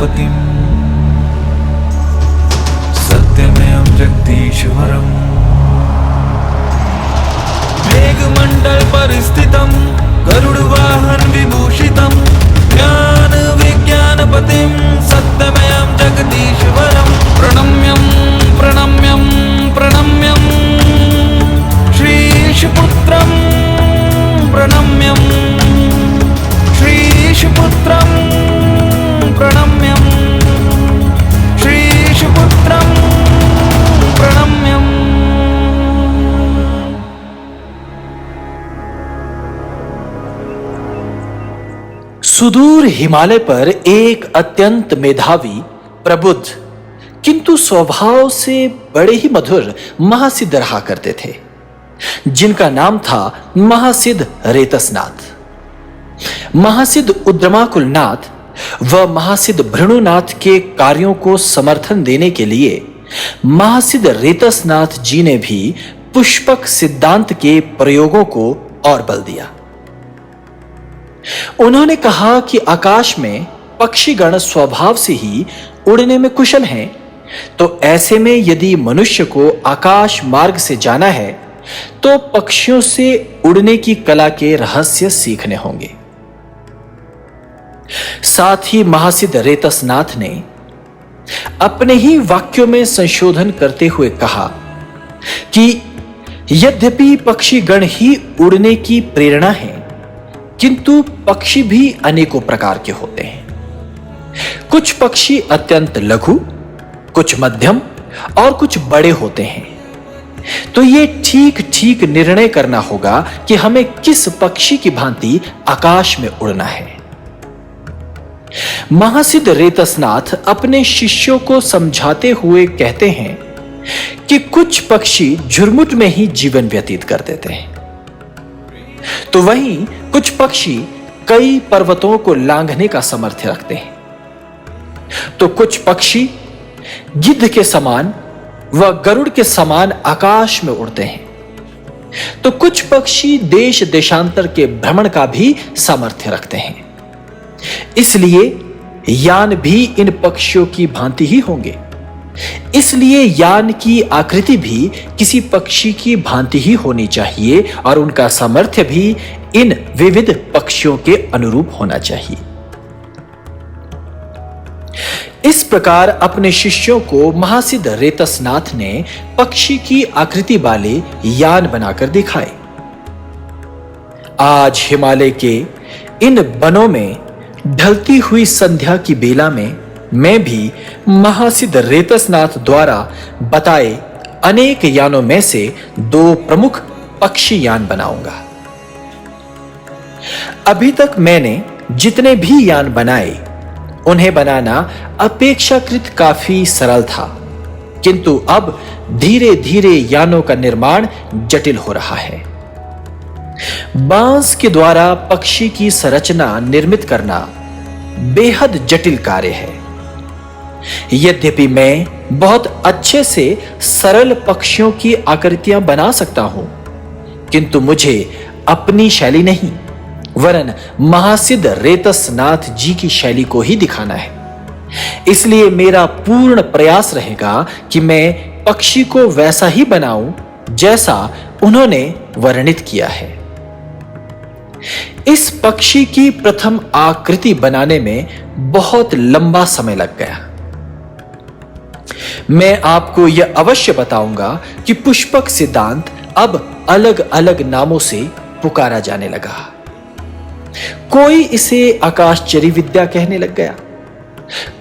विज्ञानपतिम् सत्यमेव जगदीश्वरम् मेघमण्डल परिस्थितं गरुडवाहन विभूषितं ज्ञान विज्ञानपतिं सत्यमेव जगदीश्वरं प्रणम्यं प्रणम्यं प्रणम्यं श्रीशपुत्रं प्रणम्यं श्रीशपुत्रं प्रणम्यं श्रीशपुत्रं प्रणम्यं। सुदूर हिमालय पर एक अत्यंत मेधावी, प्रबुद्ध किंतु स्वभाव से बड़े ही मधुर महासिद्ध रहा करते थे, जिनका नाम था महासिद्ध रेतसनाथ। महासिद्ध उद्रमाकुलनाथ व महासिद्ध भृणुनाथ के कार्यों को समर्थन देने के लिए महासिद्ध रेतसनाथ जी ने भी पुष्पक सिद्धांत के प्रयोगों को और बल दिया। उन्होंने कहा कि आकाश में पक्षीगण स्वभाव से ही उड़ने में कुशल हैं, तो ऐसे में यदि मनुष्य को आकाश मार्ग से जाना है तो पक्षियों से उड़ने की कला के रहस्य सीखने होंगे। साथ ही महासिद्ध रेतसनाथ ने अपने ही वाक्यों में संशोधन करते हुए कहा कि यद्यपि पक्षीगण ही उड़ने की प्रेरणा है, किंतु पक्षी भी अनेकों प्रकार के होते हैं। कुछ पक्षी अत्यंत लघु, कुछ मध्यम और कुछ बड़े होते हैं। तो ये ठीक ठीक निर्णय करना होगा कि हमें किस पक्षी की भांति आकाश में उड़ना है। महासिद्ध रेतसनाथ अपने शिष्यों को समझाते हुए कहते हैं कि कुछ पक्षी झुरमुट में ही जीवन व्यतीत कर देते हैं, तो वहीं कुछ पक्षी कई पर्वतों को लांघने का सामर्थ्य रखते हैं। तो कुछ पक्षी गिद्ध के समान व गरुड़ के समान आकाश में उड़ते हैं, तो कुछ पक्षी देश देशांतर के भ्रमण का भी सामर्थ्य रखते हैं। इसलिए यान भी इन पक्षियों की भांति ही होंगे। इसलिए यान की आकृति भी किसी पक्षी की भांति ही होनी चाहिए और उनका सामर्थ्य भी इन विविध पक्षियों के अनुरूप होना चाहिए। इस प्रकार अपने शिष्यों को महासिद्ध रेतसनाथ ने पक्षी की आकृति वाले यान बनाकर दिखाए। आज हिमालय के इन वनों में ढलती हुई संध्या की बेला में मैं भी महासिद्ध रेतसनाथ द्वारा बताए अनेक यानों में से 2 प्रमुख पक्षी यान बनाऊंगा। अभी तक मैंने जितने भी यान बनाए उन्हें बनाना अपेक्षाकृत काफी सरल था, किंतु अब धीरे धीरे यानों का निर्माण जटिल हो रहा है। बांस के द्वारा पक्षी की संरचना निर्मित करना बेहद जटिल कार्य है। यद्यपि मैं बहुत अच्छे से सरल पक्षियों की आकृतियां बना सकता हूं, किंतु मुझे अपनी शैली नहीं वरन महासिद्ध रेतसनाथ जी की शैली को ही दिखाना है। इसलिए मेरा पूर्ण प्रयास रहेगा कि मैं पक्षी को वैसा ही बनाऊं जैसा उन्होंने वर्णित किया है। इस पक्षी की प्रथम आकृति बनाने में बहुत लंबा समय लग गया। मैं आपको यह अवश्य बताऊंगा कि पुष्पक सिद्धांत अब अलग अलग नामों से पुकारा जाने लगा। कोई इसे आकाशचरी विद्या कहने लग गया,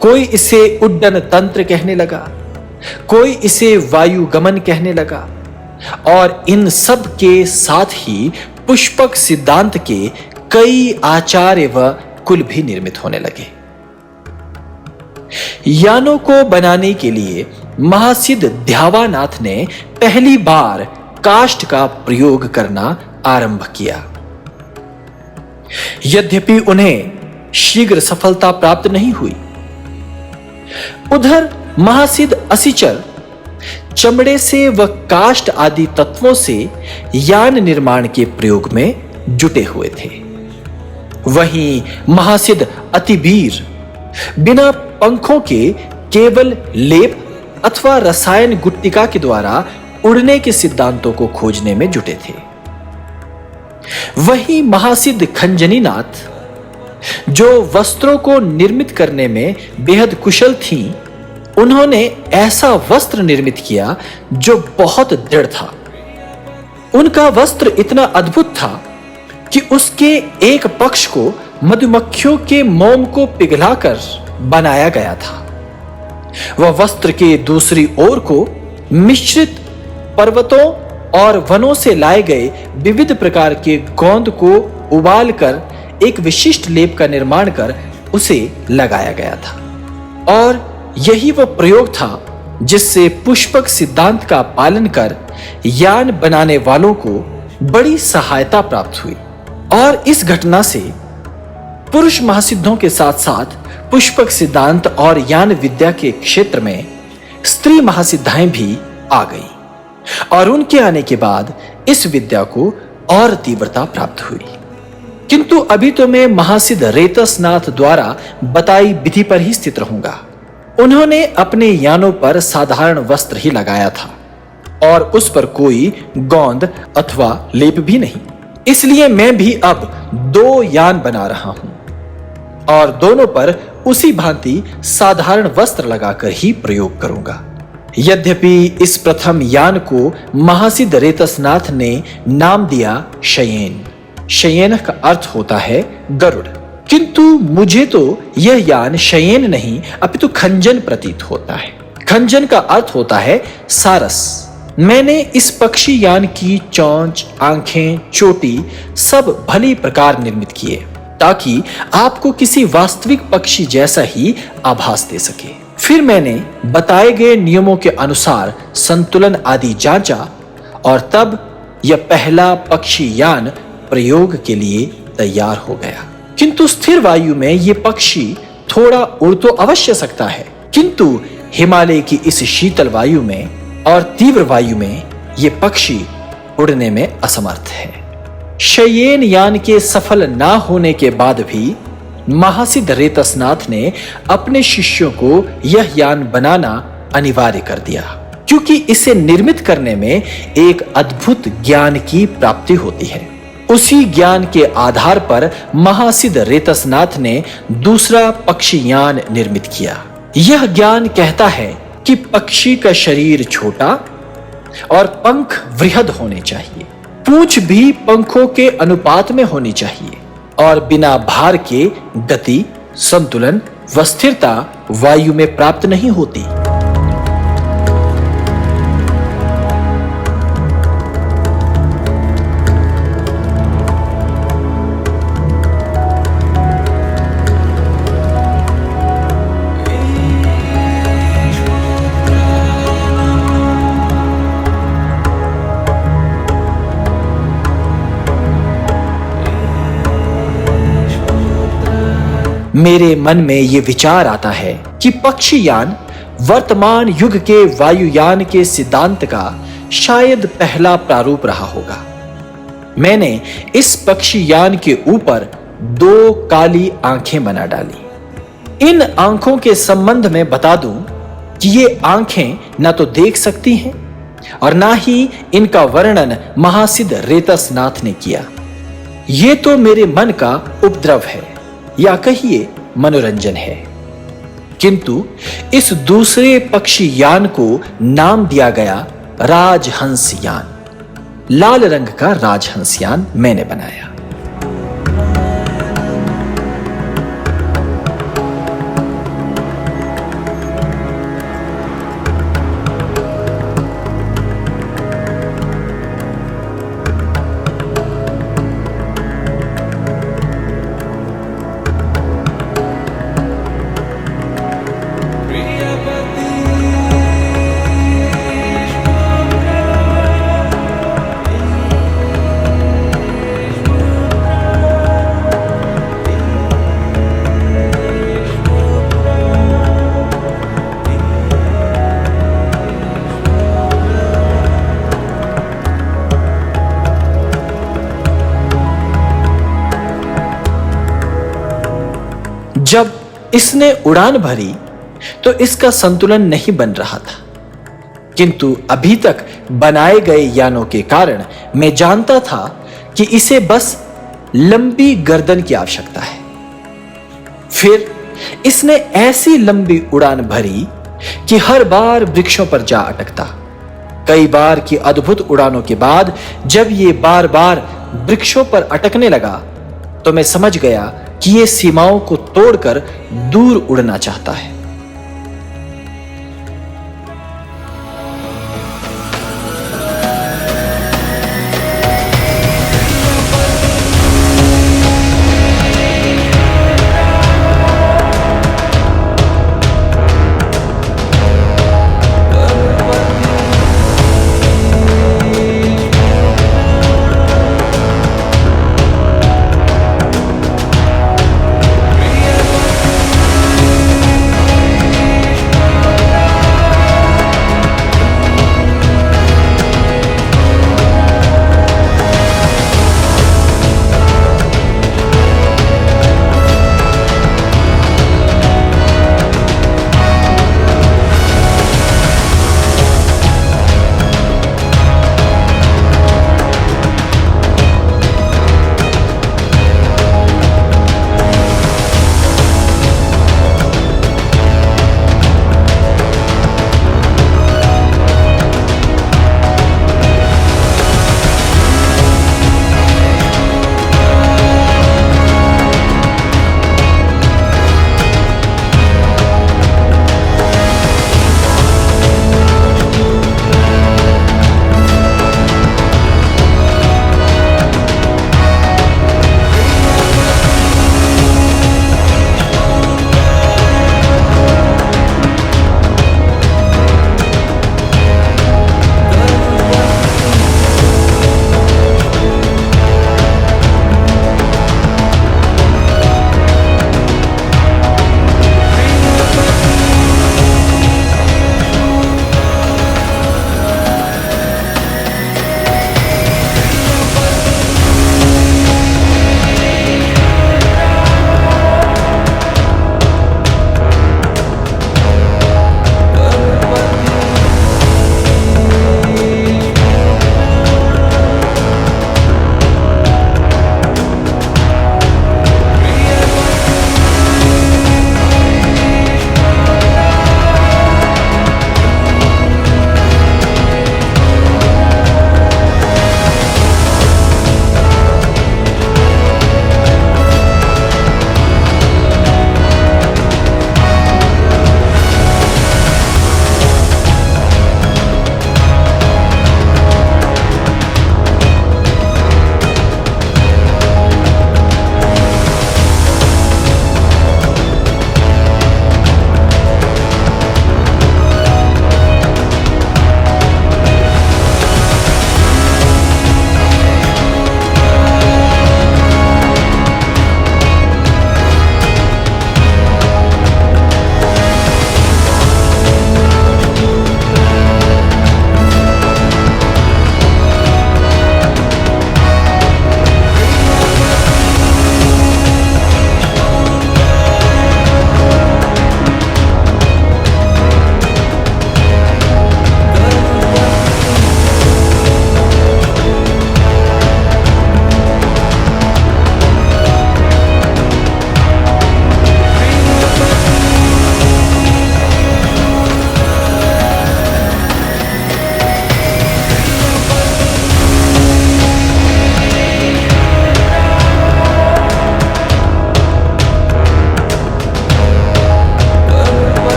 कोई इसे उड्डन तंत्र कहने लगा, कोई इसे वायुगमन कहने लगा, और इन सब के साथ ही पुष्पक सिद्धांत के कई आचार्य व कुल भी निर्मित होने लगे। यानों को बनाने के लिए महासिद्ध ध्यावानाथ ने पहली बार काष्ठ का प्रयोग करना आरंभ किया। यद्यपि उन्हें शीघ्र सफलता प्राप्त नहीं हुई। उधर महासिद्ध असिचर चमड़े से व काष्ठ आदि तत्वों से यान निर्माण के प्रयोग में जुटे हुए थे। वहीं महासिद्ध अतिवीर बिना पंखों के केवल लेप अथवा रसायन गुट्टिका के द्वारा उड़ने के सिद्धांतों को खोजने में जुटे थे। वही महासिद्ध खंजनीनाथ, जो वस्त्रों को निर्मित करने में बेहद कुशल थीं, उन्होंने ऐसा वस्त्र निर्मित किया जो बहुत दृढ़ था। उनका वस्त्र इतना अद्भुत था कि उसके एक पक्ष को मधुमक्खियों के मोम को पिघलाकर बनाया गया था। वह वस्त्र के दूसरी ओर को मिश्रित पर्वतों और वनों से लाए गए विविध प्रकार के गोंद को उबालकर एक विशिष्ट लेप का निर्माण कर उसे लगाया गया था। और यही वह प्रयोग था जिससे पुष्पक सिद्धांत का पालन कर यान बनाने वालों को बड़ी सहायता प्राप्त हुई। और इस घटना से पुरुष महासिद्धों के साथ साथ पुष्पक सिद्धांत और यान विद्या के क्षेत्र में स्त्री महासिद्धाएं भी आ गई और उनके आने के बाद इस विद्या को और तीव्रता प्राप्त हुई। किंतु अभी तो मैं महासिद्ध रेतसनाथ द्वारा बताई विधि पर ही स्थित रहूंगा। उन्होंने अपने यानों पर साधारण वस्त्र ही लगाया था और उस पर कोई गोंद अथवा लेप भी नहीं। इसलिए मैं भी अब 2 यान बना रहा हूं और दोनों पर उसी भांति साधारण वस्त्र लगाकर ही प्रयोग करूंगा। यद्यपि इस प्रथम यान को महासिद्ध रेतसनाथ ने नाम दिया शयेन। शयेन का अर्थ होता है गरुड़, किंतु मुझे तो यह यान शयेन नहीं अपितु खंजन प्रतीत होता है। खंजन का अर्थ होता है सारस। मैंने इस पक्षी यान की चोंच, आंखें, चोटी सब भली प्रकार निर्मित किए ताकि आपको किसी वास्तविक पक्षी जैसा ही आभास दे सके। फिर मैंने बताए गए नियमों के अनुसार संतुलन आदि जांचा और तब यह पहला पक्षी यान प्रयोग के लिए तैयार हो गया। किंतु स्थिर वायु में यह पक्षी थोड़ा उड़ तो अवश्य सकता है, किंतु हिमालय की इस शीतल वायु में और तीव्र वायु में यह पक्षी उड़ने में असमर्थ है। शयेन यान के सफल ना होने के बाद भी महासिद्ध रेतसनाथ ने अपने शिष्यों को यह यान बनाना अनिवार्य कर दिया, क्योंकि इसे निर्मित करने में एक अद्भुत ज्ञान की प्राप्ति होती है। उसी ज्ञान के आधार पर महासिद्ध रेतसनाथ ने दूसरा पक्षी यान निर्मित किया। यह ज्ञान कहता है कि पक्षी का शरीर छोटा और पंख वृहद होने चाहिए, पूंछ भी पंखों के अनुपात में होनी चाहिए और बिना भार के गति, संतुलन व स्थिरता वायु में प्राप्त नहीं होती। मेरे मन में यह विचार आता है कि पक्षीयान वर्तमान युग के वायुयान के सिद्धांत का शायद पहला प्रारूप रहा होगा। मैंने इस पक्षीयान के ऊपर 2 काली आंखें बना डाली। इन आंखों के संबंध में बता दूं कि ये आंखें न तो देख सकती हैं और ना ही इनका वर्णन महासिद्ध रेतसनाथ ने किया। ये तो मेरे मन का उपद्रव है या कहिए मनोरंजन है। किंतु इस दूसरे पक्षी यान को नाम दिया गया राजहंस यान। लाल रंग का राजहंस यान मैंने बनाया। जब इसने उड़ान भरी तो इसका संतुलन नहीं बन रहा था, किंतु अभी तक बनाए गए यानों के कारण मैं जानता था कि इसे बस लंबी गर्दन की आवश्यकता है। फिर इसने ऐसी लंबी उड़ान भरी कि हर बार वृक्षों पर जा अटकता। कई बार की अद्भुत उड़ानों के बाद जब यह बार बार वृक्षों पर अटकने लगा तो मैं समझ गया कि यह सीमाओं को तोड़कर दूर उड़ना चाहता है।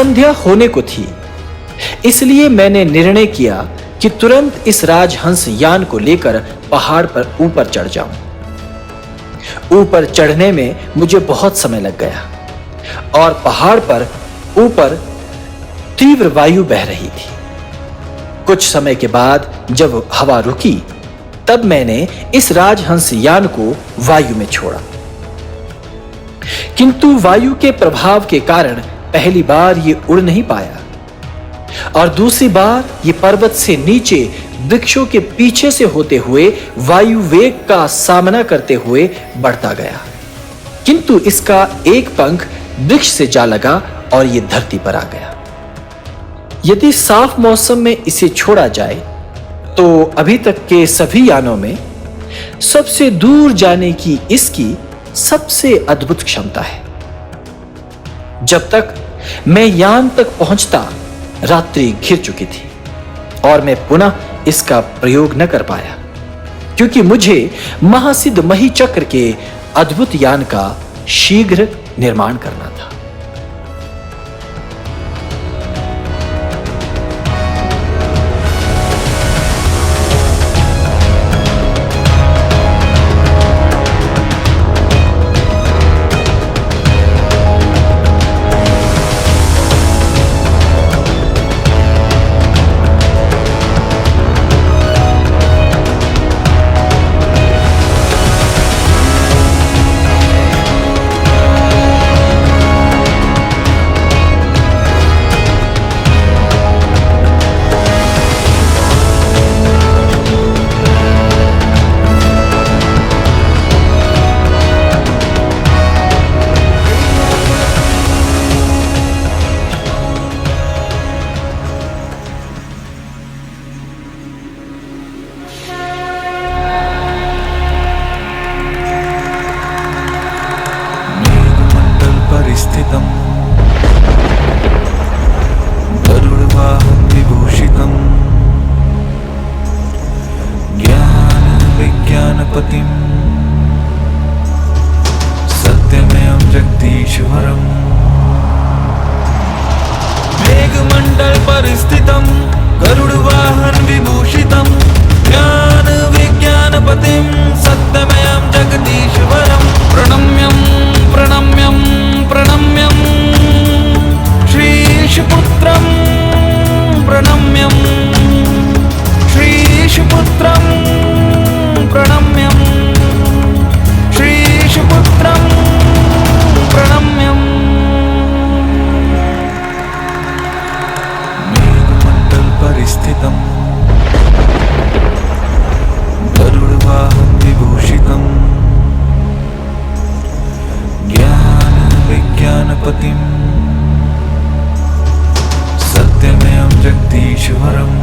संध्या होने को थी, इसलिए मैंने निर्णय किया कि तुरंत इस राजहंस यान को लेकर पहाड़ पर ऊपर चढ़ जाऊं। ऊपर चढ़ने में मुझे बहुत समय लग गया और पहाड़ पर ऊपर तीव्र वायु बह रही थी। कुछ समय के बाद जब हवा रुकी, तब मैंने इस राजहंस यान को वायु में छोड़ा, किंतु वायु के प्रभाव के कारण पहली बार ये उड़ नहीं पाया और दूसरी बार ये पर्वत से नीचे वृक्षों के पीछे से होते हुए वायु वेग का सामना करते हुए बढ़ता गया, किंतु इसका एक पंख वृक्ष से जा लगा और ये धरती पर आ गया। यदि साफ मौसम में इसे छोड़ा जाए तो अभी तक के सभी यानों में सबसे दूर जाने की इसकी सबसे अद्भुत क्षमता है। जब तक मैं यान तक पहुंचता, रात्रि घिर चुकी थी और मैं पुनः इसका प्रयोग न कर पाया, क्योंकि मुझे महासिद्ध मही चक्र के अद्भुत यान का शीघ्र निर्माण करना था। स्थितम् गरुडवाहनं विभूषितम् ज्ञानविज्ञानपतिम् सत्यमेव जगदीश्वरम् मेघमण्डल परिस्थितं गरुडवाहन विभूषितं ज्ञानविज्ञानपतिं सत्यमेव जगदीश्वरं प्रणम्यं प्रणम्यं प्रणम्यं श्रीशपुत्रं प्रणम्यं श्रीशपुत्रं प्रणम्यं श्रीशपुत्रं प्रणम्यं मेघमण्डल परिस्थितं गरुडवाहनं विभूषितं ज्ञानविज्ञानपतिं सत्यमेव जगदीश्वरम्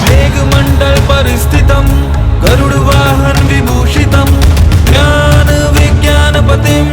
मेघमण्डल परिस्थितं गरुडवाहन विभूषितं ज्ञानविज्ञानपतिं